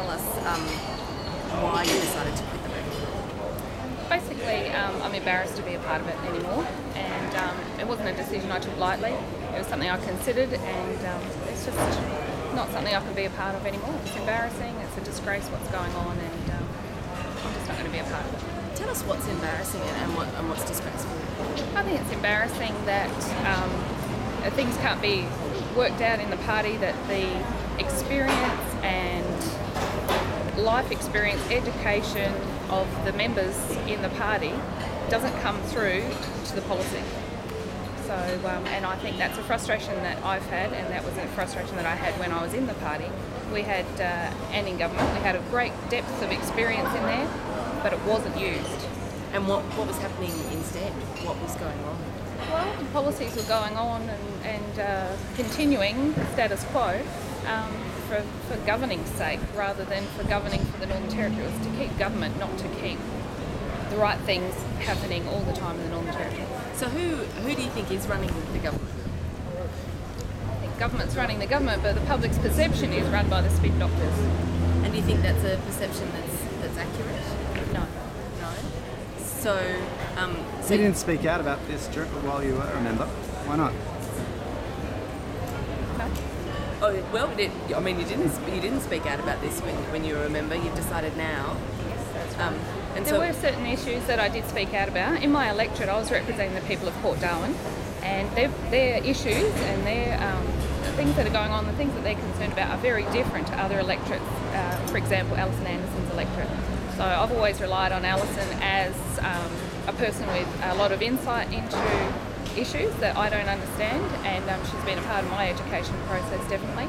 tell us why you decided to quit the movement? Basically, I'm embarrassed to be a part of it anymore, and it wasn't a decision I took lightly. It was something I considered, and it's just not something I can be a part of anymore. It's embarrassing, it's a disgrace what's going on, and I'm just not going to be a part of it. Tell us what's embarrassing and what's disgraceful. I think it's embarrassing that things can't be worked out in the party, that the experience and life experience, education of the members in the party doesn't come through to the policy. So, and I think that's a frustration that I've had, and that was a frustration that I had when I was in the party. We had, and in government, we had a great depth of experience in there, but it wasn't used. And what was happening instead? What was going on? Well, the policies were going on and continuing status quo for governing's sake, rather than for governing for the Northern Territory. It was to keep government, not to keep the right things happening all the time in the Northern Territory. So who do you think is running the government? I think government's running the government, but the public's perception is run by the spin doctors. And do you think that's a perception that's accurate? No. No? So you didn't speak out about this while you were a member. Why not? No. Oh well, you didn't speak out about this when you were a member. You've decided now. Yes, that's right. And there were certain issues that I did speak out about. In my electorate, I was representing the people of Port Darwin, and their issues and their things that are going on, the things that they're concerned about are very different to other electorates. For example, Alison Anderson's electorate. So I've always relied on Alison as a person with a lot of insight into issues that I don't understand, and she's been a part of my education process, definitely.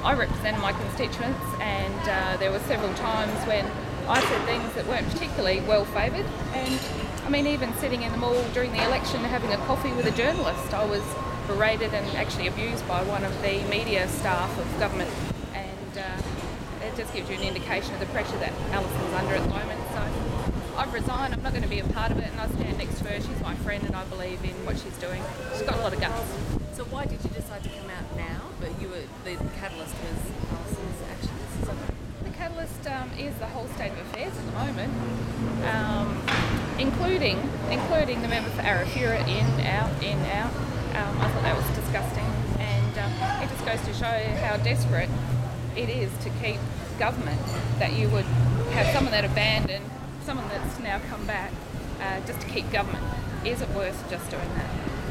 I represent my constituents, and there were several times when I said things that weren't particularly well favoured, and I mean, even sitting in the mall during the election having a coffee with a journalist, I was berated and actually abused by one of the media staff of government, and it just gives you an indication of the pressure that Alison's under at the moment. So I've resigned, I'm not going to be a part of it, and I stand next to her. She's my friend and I believe in what she's doing. She's got a lot of guts. So why did you decide to come out now? But the catalyst was Alison's actions. The catalyst is the whole state of affairs at the moment, including the member for Arafura in, out. I thought that was disgusting, and it just goes to show how desperate it is to keep government, that you would have someone that abandoned, someone that's now come back, just to keep government. Is it worth just doing that?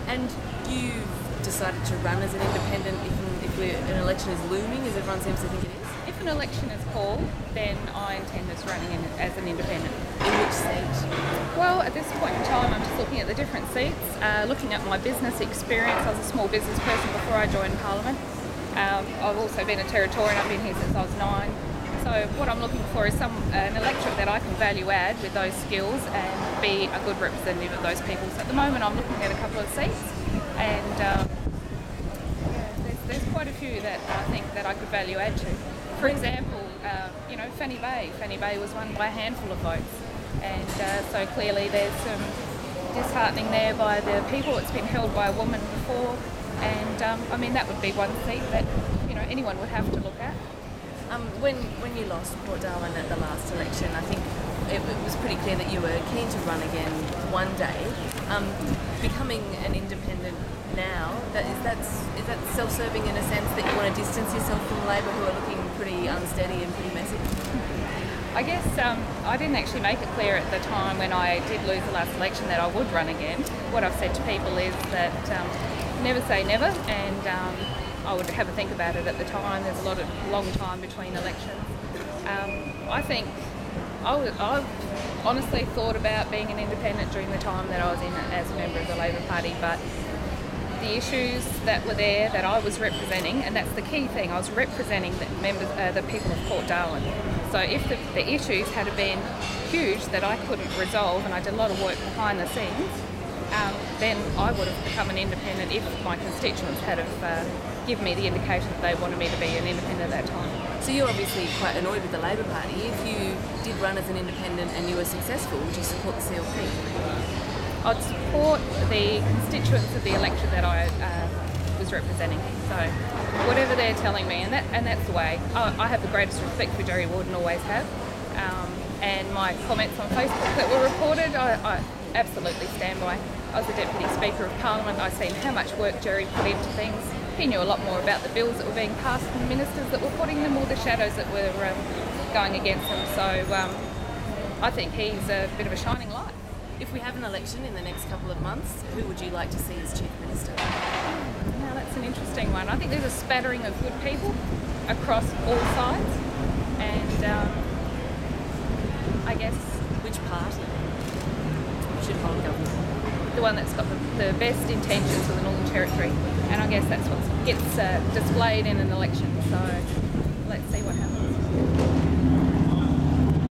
And you've decided to run as an independent if an election is looming, as everyone seems to think it is? If an election is called, then I intend as running as an independent. In which seat? Well, at this point in time, I'm just looking at the different seats, looking at my business experience. I was a small business person before I joined Parliament. I've also been a Territorian. I've been here since I was 9. So what I'm looking for is an electorate that I can value add with those skills and be a good representative of those people. So at the moment, I'm looking at a couple of seats, and there's quite a few that I think that I could value add to. For example, Fannie Bay. Fannie Bay was won by a handful of votes, and so clearly there's some disheartening there by the people. It's been held by a woman before, and that would be one seat that anyone would have to look at. When you lost Port Darwin at the last election, I think it was pretty clear that you were keen to run again one day. Becoming an independent now, is that self-serving in a sense that you want to distance yourself from Labor, who are looking pretty unsteady and pretty messy? I guess I didn't actually make it clear at the time when I did lose the last election that I would run again. What I've said to people is that never say never, and I would have a think about it at the time. There's a long time between elections. I think I've honestly thought about being an independent during the time that I was in as a member of the Labor Party, but the issues that were there that I was representing, and that's the key thing, I was representing the people of Port Darwin. So if the issues had been huge that I couldn't resolve, and I did a lot of work behind the scenes, then I would have become an independent if my constituents had given me the indication that they wanted me to be an independent at that time. So you're obviously quite annoyed with the Labor Party. If you did run as an independent and you were successful, would you support the CLP? I'd support the constituents of the electorate that I was he's representing. So whatever they're telling me, and that's the way. I have the greatest respect for Jerry Ward and always have. And my comments on Facebook that were reported, I absolutely stand by. I was the Deputy Speaker of Parliament. I've seen how much work Jerry put into things. He knew a lot more about the bills that were being passed and the ministers that were putting them, or the shadows that were going against them. So I think he's a bit of a shining light. If we have an election in the next couple of months, who would you like to see as Chief Minister? Now that's an interesting one. I think there's a spattering of good people across all sides, and I guess Which party should hold government? the one that's got the best intentions for the Northern Territory, and I guess that's what gets displayed in an election. So let's see what happens.